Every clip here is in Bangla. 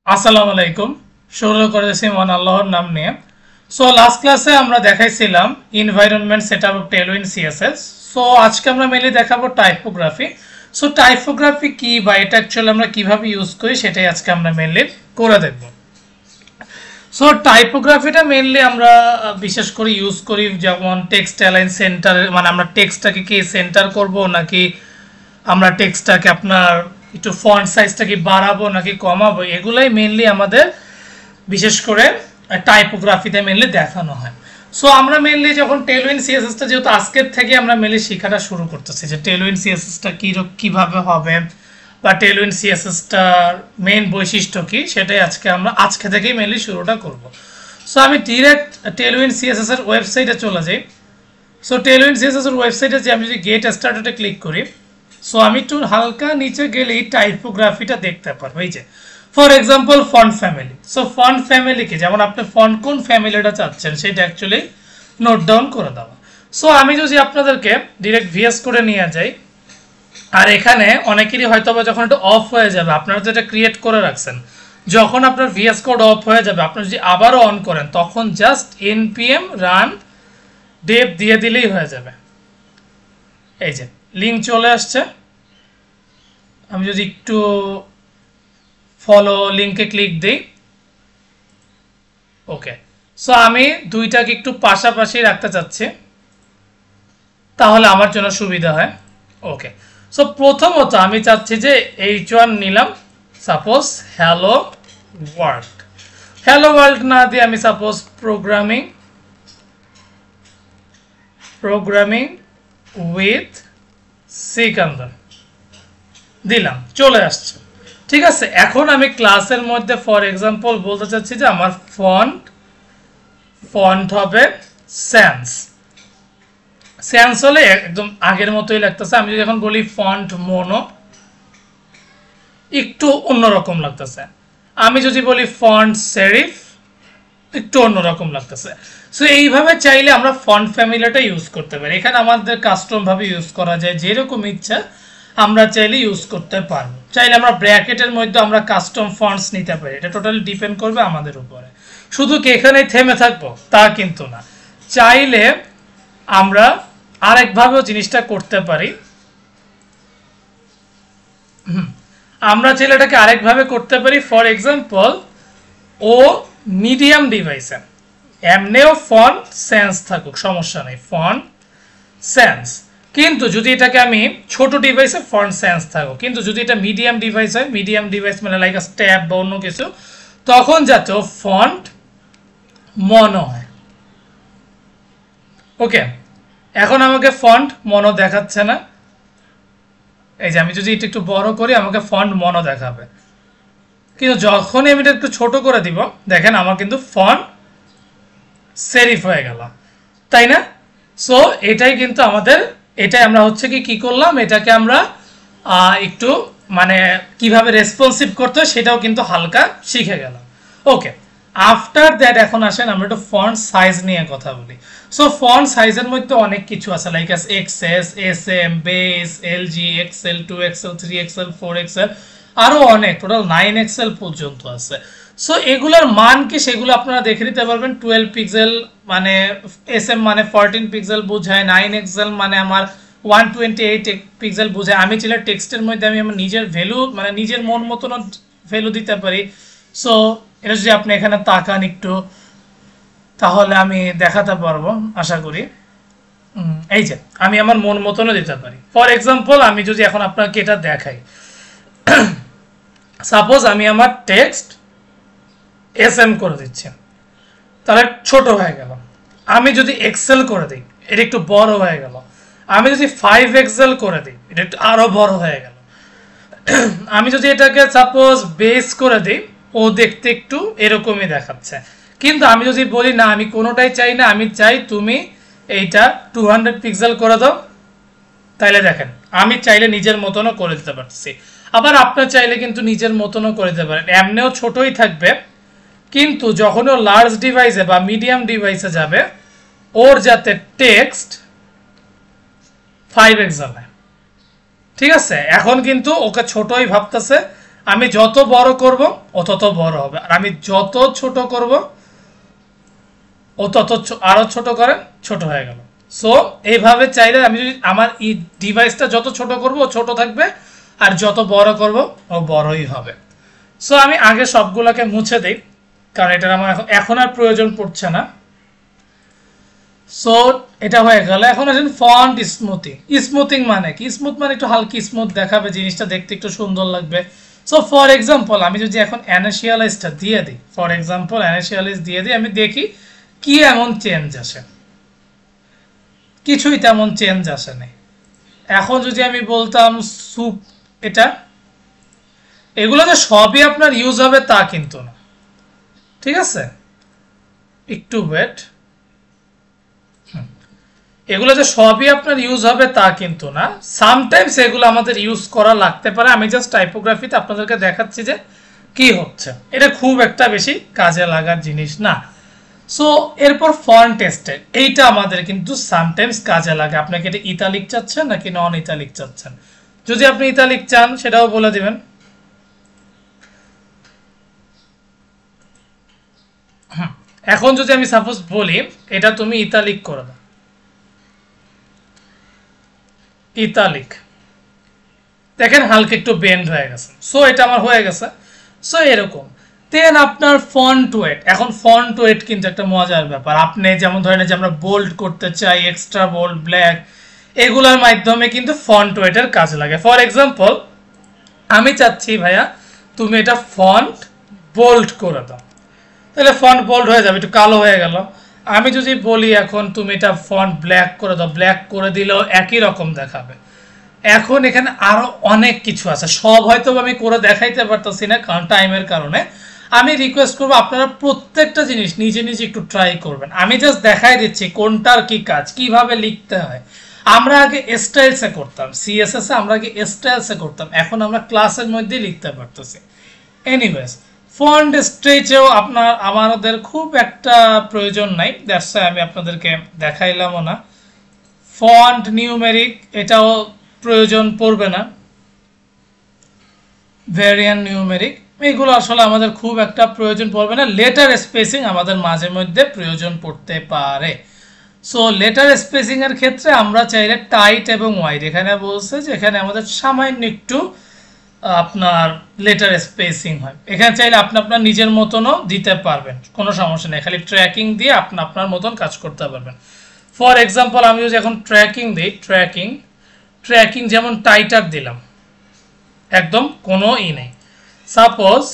আসসালামু আলাইকুম। শুরু করেছি মহান আল্লাহর নাম নিয়ে। সো লাস্ট ক্লাসে আমরা দেখাইছিলাম environment setup of Tailwind CSS. So আজকে আমরা মেইনলি দেখাবো টাইপোগ্রাফি। সো টাইপোগ্রাফি কি বা এটা অ্যাকচুয়ালি আমরা কিভাবে ইউজ করি সেটাই আজকে আমরা মেইনলি করে দেখব। সো টাইপোগ্রাফিটা মেইনলি আমরা বিশেষ করে ইউজ করি যেমন টেক্সট অ্যালাইন সেন্টার, মানে আমরা টেক্সটটাকে কি সেন্টার করব নাকি আমরা টেক্সটটাকে আপনার একটু ফন্ট সাইজটা কি বাড়াবো নাকি কমাবো, এগুলাই মেইনলি আমাদের বিশেষ করে টাইপোগ্রাফিতে মেইনলি দেখানো হয়। সো আমরা মেইনলি যখন টেলউইন সিএসএসটা যেহেতু আজকের থেকে আমরা মেইনলি শেখাটা শুরু করতেছি যে টেলউইন সিএসএসটা কিভাবে হবে বা টেলউইন সিএসএসটার মেইন বৈশিষ্ট্য কি, সেটাই আজকে থেকেই মেইনলি শুরুটা করব। সো আমি ডিরেক্ট টেলউইন সিএসএস এর ওয়েবসাইটে চলে যাই। সো টেলউইন সিএসএস এর ওয়েবসাইটে যে আমি যদি গেট স্টার্টেডে ক্লিক করি, সো আমি একটু হালকা নিচে গেলেই টাইপোগ্রাফিটা দেখতে পারবো। এই যে for example font family. So font ফ্যামিলিকে যেমন আপনি ফন্ট কোন ফ্যামিলিটা চাচ্ছেন সেটা অ্যাকচুয়ালি নোট ডাউন করে দেওয়া। সো আমি যদি আপনাদেরকে ডিরেক্ট ভিএস করে নিয়ে যাই, আর এখানে অনেকেরই হয়তো বা যখন এটা অফ হয়ে যাবে, আপনারা তো এটা ক্রিয়েট করে রাখছেন, যখন আপনার ভিএস কোড অফ হয়ে যাবে আপনি যদি আবারও অন করেন তখন জাস্ট npm রান ডেভ দিয়ে দিলেই হয়ে যাবে। এই যে লিঙ্ক চলে আসছে, আমি যদি একটু ফলো লিঙ্কে ক্লিক দিই, ওকে। সো আমি দুইটাকে একটু পাশাপাশি রাখতে চাচ্ছি তাহলে আমার জন্য সুবিধা হয়। ওকে, সো প্রথমত আমি চাচ্ছি যে h1 নিলাম, সাপোজ হ্যালো ওয়ার্ল্ড না দিয়ে আমি সাপোজ প্রোগ্রামিং উইথ সিকান্দার দিলাম, চলে আসছে। ঠিক আছে, এখন আমি ক্লাসের মধ্যে ফর এক্সাম্পল বলতে চাচ্ছি যে আমার ফন্ট হবে স্যান্স হলে একদম আগের মতোই লাগতেছে। আমি যদি এখন বলি ফন্ট মোনো, একটু অন্যরকম লাগতেছে। আমি যদি বলি ফন্ট সেরিফ, একটু অন্যরকম লাগতেছে। সো এইভাবে চাইলে আমরা ফন্ট ফ্যামিলিটা ইউজ করতে পারি। এখানে আমাদের কাস্টম ভাবে ইউজ করা যায়, যেরকম ইচ্ছা আমরা চাইলে ইউজ করতে পারবো। চাইলে আমরা ব্র্যাকেটের মধ্যে আমরা কাস্টম ফন্টস নিতে পারি, এটা টোটালি ডিপেন্ড করবে আমাদের উপরে। শুধু কি এখানে থেমে থাকবো তা কিন্তু না, চাইলে আমরা আরেকভাবেও জিনিসটা করতে পারি। আমরা চাইলে এটাকে আরেকভাবে করতে পারি। ফর এক্সাম্পল ও মিডিয়াম ডিভাইসে এমনিও ফন্ট সেন্স থাকুক, সমস্যা নেই, ফন্ট সেন্স। কিন্তু যদি এটাকে আমি ছোট ডিভাইসে ফন্ট সেন্স থাকুক, কিন্তু যদি এটা মিডিয়াম ডিভাইস হয়, মিডিয়াম ডিভাইস মানে লাইক ট্যাব বা অন্য কিছু, তখন যাতে ফন্ট মনো হয়। ওকে, এখন আমাকে ফন্ট মনো দেখাচ্ছে না। এই যে আমি যদি এটা একটু বড় করি আমাকে ফন্ট মনো দেখাবে, কিন্তু যখনই আমি এটা একটু ছোট করে দিব দেখেন আমার কিন্তু ফন্ট সেরিফ হয়ে গেল, তাই না? সো এটাই কিন্তু এটাই আমরা হচ্ছে কি করলাম, এটাকে আমরা একটু মানে কিভাবে রেসপন্সিভ করতে হয় সেটাও কিন্তু হালকা শিখে গেলাম। ওকে, আফটার দ্যাট এখন আসেন আমরা একটু ফন্ট সাইজ নিয়ে কথা বলি। সো ফন্ট সাইজের মধ্যে অনেক কিছু আছে, like XS, SM, base, LG, XL, 2XL, 3XL, 4XL, আরো অনেক, টোটাল 9XL পর্যন্ত আছে। সো এগুলোর মান কি সেগুলো আপনারা দেখে নিতে পারবেন। 12 পিক্সেল মানে এসএম মানে 14 পিক্সেল বোঝায়, 9XL মানে আমার 128 পিক্সেল বোঝায়। আমি চাইলে টেক্সটের মধ্যে আমি আমার নিজের ভ্যালু মানে নিজের মন মতন ভ্যালু দিতে পারি। সো এটা যদি আপনি এখানে তাকান একটু তাহলে আমি দেখাতে পারবো আশা করি। এই যে আমি আমার মন মতনও দিতে পারি। ফর এক্সাম্পল আমি যদি এখন আপনাকে এটা দেখাই, সাপোজ আমি আমার টেক্সট এসএম করে দিচ্ছি, তাহলে ছোট হয়ে গেল। আমি যদি এক্সেল করে দিই এটা একটু বড় হয়ে গেল। আমি যদি 5XL করে দিই এটা একটু আরো বড় হয়ে গেল। আমি যদি এটাকে সাপোজ বেস করে দিই ও দেখতে একটু এরকমই দেখাচ্ছে। কিন্তু আমি যদি বলি না আমি কোনোটাই চাই না, আমি চাই তুমি এইটা 200 পিক্সেল করে দাও, তাইলে দেখেন আমি চাইলে নিজের মতনও করে দিতে পারছি। আবার আপনার চাইলে কিন্তু নিজের মতনও করে দিতে পারেন, এমনিও ছোটই থাকবে, কিন্তু যখন ও লার্জ ডিভাইসে বা মিডিয়াম ডিভাইসে যাবে ওর যাতে টেক্সট 5XL হয়। ঠিক আছে, এখন কিন্তু ওকে ছোটই ভাবতেছে, আমি যত বড় করব ও তত বড় হবে, আর আমি যত ছোট করব ও তত আরো ছোট করে ছোট হয়ে গেল। সো এইভাবে চাইলে আমি যদি আমার এই ডিভাইসটা যত ছোট করব ও ছোট থাকবে, আর যত বড় করব ও বড়ই হবে। সো আমি আগে সবগুলোকে মুছে দিই, কারণ এটার আমার এখন আর প্রয়োজন পড়ছে না। সো এটা হয়ে গেল। এখন আসেন ফন্ট স্মুথিং। স্মুথিং মানে কি? স্মুথ মানে একটু হালকা স্মুথ দেখাবে, জিনিসটা দেখতে একটু সুন্দর লাগবে। সো ফর এক্সাম্পল আমি যদি এখন অ্যানাশিয়ালাইজটা দিয়ে দিই, ফর এক্সাম্পল অ্যানাশিয়ালাইজ দিয়ে দিই, আমি দেখি কি এমন চেঞ্জ আসে। কিছুই তেমন চেঞ্জ আসে নাই। এখন যদি আমি বলতাম সুপ, এটা এগুলো যে সবই আপনার ইউজ হবে তা কিন্তু না, ঠিক আছে? একটু ওয়েট। এগুলো যে সবই আপনার ইউজ হবে তা কিন্তু না, সামটাইমস এগুলো আমাদের ইউজ করা লাগতে পারে। আমি জাস্ট টাইপোগ্রাফিতে আপনাদেরকে দেখাচ্ছি যে কি হচ্ছে, এটা খুব একটা বেশি কাজে লাগার জিনিস না। সো এরপর ফন্ট টেস্টেড, এইটা আমাদের কিন্তু সামটাইমস কাজে লাগে। আপনাকে এটা ইতালিক চাচ্ছেন নাকি নন ইতালিক চাচ্ছেন? যদি আপনি ইতালিক চান সেটাও বলে দিবেন। এখন যদি আমি সাপোজ বলি এটা তুমি ইতালিক করে দাও, ইতালিক, দেখেন হালকা একটু বেন্ড হয়ে গেছে। সো এটা আমার হয়ে গেছে। সো এরকম দেন আপনার ফন্ট ওয়েট। এখন ফন্ট ওয়েট কিন্তু একটা মজার ব্যাপার। আপনি যেমন ধরেন যে আমরা বোল্ড করতে চাই, এক্সট্রা বোল্ড, ব্ল্যাক, এগুলোর মাধ্যমে কিন্তু ফন্ট ওয়েটের কাজ লাগে। ফর এক্সাম্পল আমি চাচ্ছি ভাইয়া তুমি এটা ফন্ট বোল্ড করে দাও, তাহলে ফন্ট বোল্ড হয়ে যাবে, একটু কালো হয়ে গেল। আমি যদি বলি এখন তুমি এটা ফন্ট ব্ল্যাক করে দাও, ব্ল্যাক করে দিলেও একই রকম দেখাবে। এখন এখানে আরো অনেক কিছু আছে, সব হয়তো আমি করে দেখাইতে পারতেছি না কারণ টাইমের কারণে। আমি রিকোয়েস্ট করবো আপনারা প্রত্যেকটা জিনিস নিজে নিজে একটু ট্রাই করবেন। আমি জাস্ট দেখাই দিচ্ছি কোনটার কি কাজ, কিভাবে লিখতে হয়। আমরা আগে স্টাইলসে করতাম, সিএসএস এ আমরা আগে স্টাইলসে করতাম, এখন আমরা ক্লাসের মধ্যেই লিখতে পারতেছি। এনিওয়েজ ফন্ট স্ট্রেচেও আমাদের খুব একটা প্রয়োজন নাই, দ্যাটস ওয়াই আমি আপনাদেরকে দেখাইলামও না। ফন্ট নিউমেরিক এটাও প্রয়োজন পড়বে না, ভেরিয়ান্ট নিউমেরিক এইগুলো আসলে আমাদের খুব একটা প্রয়োজন পড়বে না। লেটার স্পেসিং আমাদের মাঝে মধ্যে প্রয়োজন পড়তে পারে। সো লেটার স্পেসিং এর ক্ষেত্রে আমরা চাইলে টাইট এবং ওয়াইড, এখানে বলছে যে এখানে আমাদের সামান্য একটু আপনার লেটার স্পেসিং হয়, এখানে চাইলে আপনি আপনার নিজের মতনও দিতে পারবেন, কোনো সমস্যা নেই। খালি ট্র্যাকিং দিয়ে আপনি আপনার মতন কাজ করতে পারবেন। ফর এক্সাম্পল আমি যদি এখন ট্র্যাকিং দিই, ট্র্যাকিং যেমন টাইটার দিলাম, একদম কোনো নেই। সাপোজ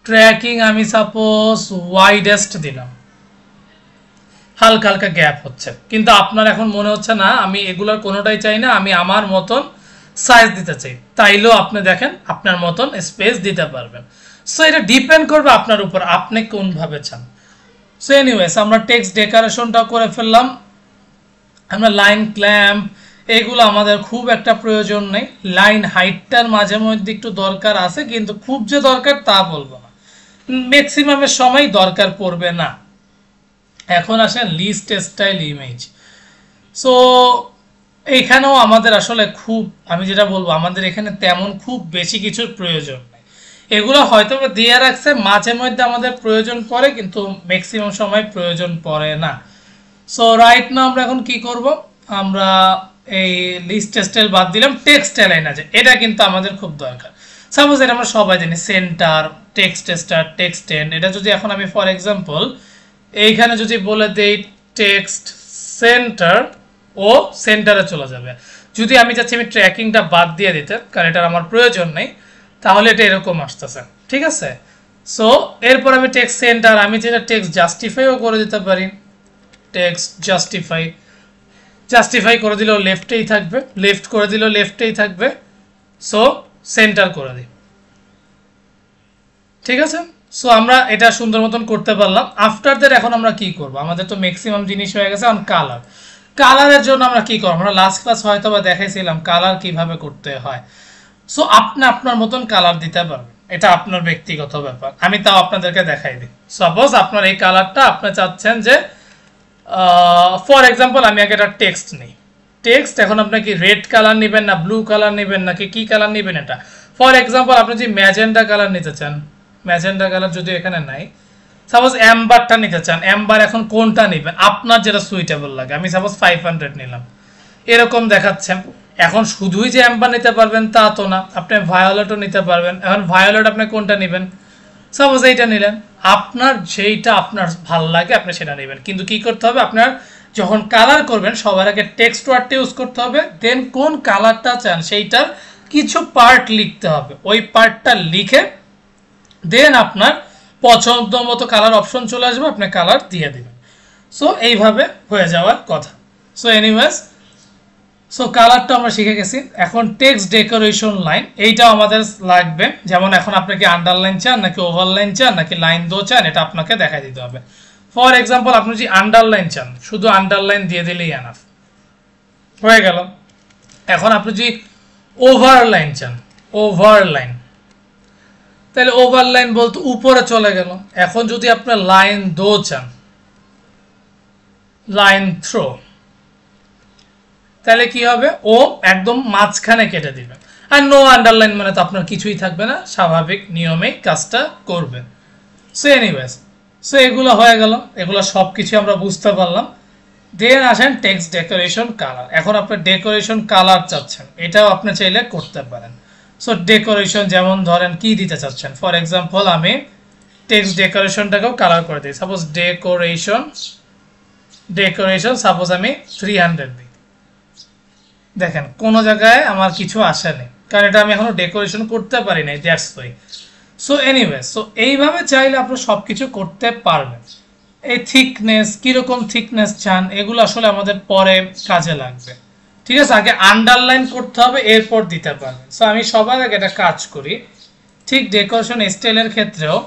ট্র্যাকিং আমি সাপোজ ওয়াইডেস্ট দিলাম, হালকা হালকা গ্যাপ হচ্ছে, কিন্তু আপনার এখন মনে হচ্ছে না আমি এগুলোর কোনোটাই চাই না, আমি আমার মতন সাইজ দিতে চাই, তাইলেও আপনি দেখেন আপনার মতন স্পেস দিতে পারবেন। সো এটা ডিপেন্ড করবে আপনার উপর, আপনি কোনভাবে চান। সো এনিওয়েজ আমরা টেক্সট ডেকোরেশনটাও করে ফেললাম। আমরা লাইন ক্ল্যাম্প এগুলো আমাদের খুব একটা প্রয়োজন নেই। লাইন হাইটটার মাঝে মধ্যে একটু দরকার আছে, কিন্তু খুব যে দরকার তা বলবো না, ম্যাক্সিমামের সময় দরকার পড়বে না। এখন আসেন লিস্ট স্টাইল ইমেজ। সো এইখানেও আমাদের আসলে খুব, আমি যেটা বলবো আমাদের এখানে তেমন খুব বেশি কিছুর প্রয়োজন নেই। এগুলো হয়তো দিয়ে রাখছে, মাঝে মধ্যে আমাদের প্রয়োজন পড়ে, কিন্তু ম্যাক্সিমাম সময় প্রয়োজন পড়ে না। সো রাইট না আমরা এখন কি করব, আমরা এই লিস্ট স্টাইল বাদ দিলাম, টেক্সট অ্যালাইন আছে, এটা কিন্তু আমাদের খুব দরকার। সাপোজ এটা আমরা সবাই জানি centre, text start, text end. এটা যদি এখন আমি ফর এক্সাম্পল এইখানে যদি বলে দেই টেক্সট সেন্টার, ও সেন্টারে চলে যাবে। যদি আমি চাচ্ছি আমি ট্র্যাকিংটা বাদ দিয়ে দিতে, কারণ এটার আমার প্রয়োজন নেই, তাহলে এটা এরকম আসতেছে, ঠিক আছে? সো এরপর আমি টেক্সট সেন্টার, আমি যেটা টেক্সট জাস্টিফাইও করে দিতে পারি, টেক্সট জাস্টিফাই করে দিলেও লেফটেই থাকবে, লেফট করে দিলেও লেফটেই থাকবে। সো সেন্টার করে দিই, ঠিক আছে? সো আমরা এটা সুন্দর মতন করতে পারলাম। আফটার দ্যাট এখন আমরা কি করব, আমাদের তো ম্যাক্সিমাম জিনিস হয়ে গেছে। এখন কালারের জন্য আমরা কি করব, আমরা লাস্ট ক্লাস হয়তো বা দেখাইছিলাম কালার কিভাবে করতে হয়। সো আপনি আপনার মতন কালার দিতে পারবেন, এটা আপনার ব্যক্তিগত ব্যাপার। আমি তাও আপনাদেরকে দেখাই দিই। সাপোজ আপনার এই কালারটা আপনি চাচ্ছেন যে ফর এক্সাম্পল আমি আগে একটা টেক্সট নিই, টেক্সট এখন আপনি কি রেড কালার নেবেন না ব্লু কালার নেবেন নাকি কি কালার নেবেন এটা ফর এক্সাম্পল আপনি যদি ম্যাজেন্টা কালার নিতে চান ম্যাজেন্টা কালার যদি এখানে নাই সাপোজ অ্যাম্বারটা নিতে চান অ্যাম্বার এখন কোনটা নেবেন আপনার যেটা সুইটেবল লাগে আমি সাপোজ 500 নিলাম এরকম দেখাচ্ছেন এখন শুধুই যে অ্যাম্বার নিতে পারবেন তা তো না আপনি ভায়োলেটও নিতে পারবেন এখন ভায়োলেট আপনি কোনটা নেবেন সাপোজ এইটা নিলেন আপনার যেইটা আপনার ভালো লাগে আপনি সেটা নেবেন কিন্তু কি করতে হবে আপনার যখন কালার করবেন সবার আগে টেক্সট ওয়ার্ডটা ইউজ করতে হবে দেন কোন কালারটা চান সেইটার কিছু পার্ট লিখতে হবে ওই পার্টটা লিখে দেন আপনার পছন্দ মতো কালার অপশন চলে আসবে আপনি কালার দিয়ে দিবেন সো এইভাবে হয়ে যাওয়ার কথা সো এনিওয়েজ সো কালারটা আমরা শিখে গেছি এখন টেক্সট ডেকোরেশন লাইন এইটাও আমাদের লাগবে যেমন এখন আপনি কি আন্ডারলাইন চান নাকি ওভারলাইন চান নাকি লাইন দো চান এটা আপনাকে দেখাই দিতে হবে ফর এক্সাম্পল আপনি যদি আন্ডারলাইন চান শুধু আন্ডারলাইন দিয়ে দিলেই এনাফ হয়ে গেল এখন আপনি যদি ওভারলাইন চান ওভারলাইন তাহলে ওভারলাইন বলতে উপরে চলে গেল এখন যদি আপনি লাইন দো চান লাইন থ্রো তাহলে কি হবে ও একদম মাঝখানে কেটে দিবেন আর নো আন্ডারলাইন মানে তো আপনার কিছুই থাকবে না স্বাভাবিক নিয়মেই কাজটা করবেন সো এনিওয়েজ সো এগুলো হয়ে গেল এগুলো সব কিছু আমরা বুঝতে পারলাম দেন আসেন টেক্সট ডেকোরেশন কালার এখন আপনি ডেকোরেশন কালার চাচ্ছেন এটাও আপনি চাইলে করতে পারেন সো ডেকোরেশন যেমন ধরেন কি দিতে চাচ্ছেন ফর এক্সাম্পল আমি টেক্সট ডেকোরেশনটাকেও কালার করে দিই সাপোজ ডেকোরেশন সাপোজ আমি 300 দিই দেখেন কোনো জায়গায় আমার কিছু আসেনি কারণ এটা আমি এখনো ডেকোরেশন করতে পারি নাই that's why so anyway so এইভাবে চাইলে আপনি সব কিছু করতে পারবেন এই থিকনেস কীরকম থিকনেস চান এগুলো আসলে আমাদের পরে কাজে লাগবে ঠিক আছে আগে আন্ডারলাইন করতে হবে এরপর দিতে পারবেন সো আমি সবার আগে একটা কাজ করি ঠিক ডেকোরেশন স্টাইলের ক্ষেত্রেও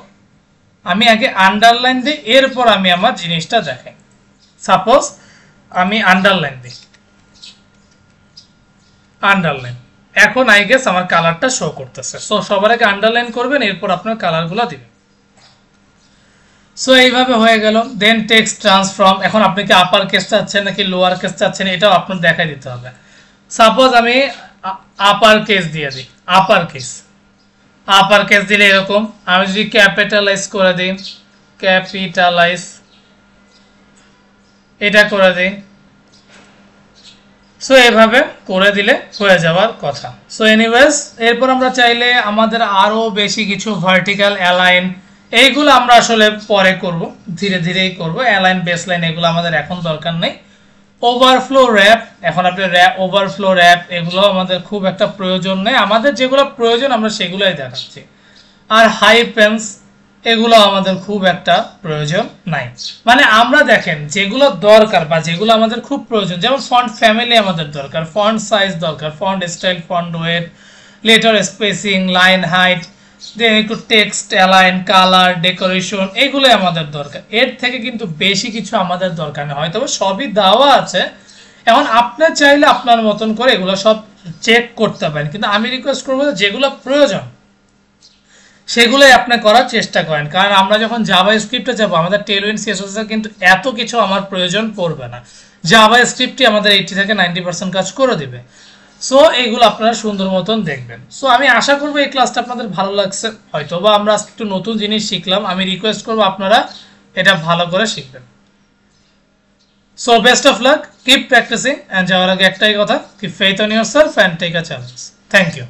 আমি আগে আন্ডারলাইন দিই এরপর আমি আমার জিনিসটা দেখাই সাপোজ আমি আন্ডারলাইন দিই আন্ডারলাইন এখন আই গেস আমার কালারটা শো করতেছে সো সবার আগে আন্ডারলাইন করবেন এরপর আপনার কালারগুলো দিবেন সো এইভাবে হয়ে গেল দেন টেক্সট ট্রান্সফর্ম এখন আপনি কি আপার কেস চাচ্ছেন নাকি লোয়ার কেস চাচ্ছেন এটাও আপনার দেখাই দিতে হবে সাপোজ আমি আপার কেস দিয়ে দিই আপার কেস দিলে এরকম আমি যদি ক্যাপিটালাইজ করে দিই ক্যাপিটালাইজ এটা করে দিই সো এইভাবে করে দিলে হয়ে যাওয়ার কথা সো এনিওয়েজ এরপর আমরা চাইলে আমাদের আরও বেশি কিছু ভার্টিক্যাল অ্যালাইন এইগুলো আমরা আসলে পরে করব ধীরে ধীরেই করব অ্যালাইন বেসলাইন এগুলো আমাদের এখন দরকার নেই ওভারফ্লো র্যাপ এখন আপনি ওভারফ্লো র্যাপ এগুলো আমাদের খুব একটা প্রয়োজন নেই আমাদের যেগুলো প্রয়োজন আমরা সেগুলোই দেখাচ্ছি আর হাইপেন্স এগুলো আমাদের খুব একটা প্রয়োজন নাই মানে আমরা দেখেন যেগুলো দরকার বা যেগুলো আমাদের খুব প্রয়োজন যেমন ফন্ট ফ্যামিলি আমাদের দরকার ফন্ট সাইজ দরকার font style font weight letter spacing line height then একটু টেক্সট অ্যালাইন কালার ডেকোরেশন এগুলোই আমাদের দরকার এর থেকে কিন্তু বেশি কিছু আমাদের দরকার নেই হয়তো সবই দেওয়া আছে এখন আপনি চাইলে আপনার মতন করে এগুলো সব চেক করতে পারেন কিন্তু আমি রিকোয়েস্ট করবো যেগুলো প্রয়োজন সেগুলোই আপনি করার চেষ্টা করেন কারণ আমরা যখন জাভা স্ক্রিপ্টে যাবো আমাদের টেলউইন সিএসএস কিন্তু এত কিছু আমার প্রয়োজন পড়বে না জাভা স্ক্রিপ্টই আমাদের 80 থেকে 90% কাজ করে দিবে সো এইগুলো আপনারা সুন্দর মতন দেখবেন সো আমি আশা করবো এই ক্লাসটা আপনাদের ভালো লাগছে হয়তোবা আমরা একটু নতুন জিনিস শিখলাম আমি রিকোয়েস্ট করবো আপনারা এটা ভালো করে শিখবেন so best of luck keep practising and যাওয়ার আগে একটাই কথা keep faith on yourself and take a challenge thank you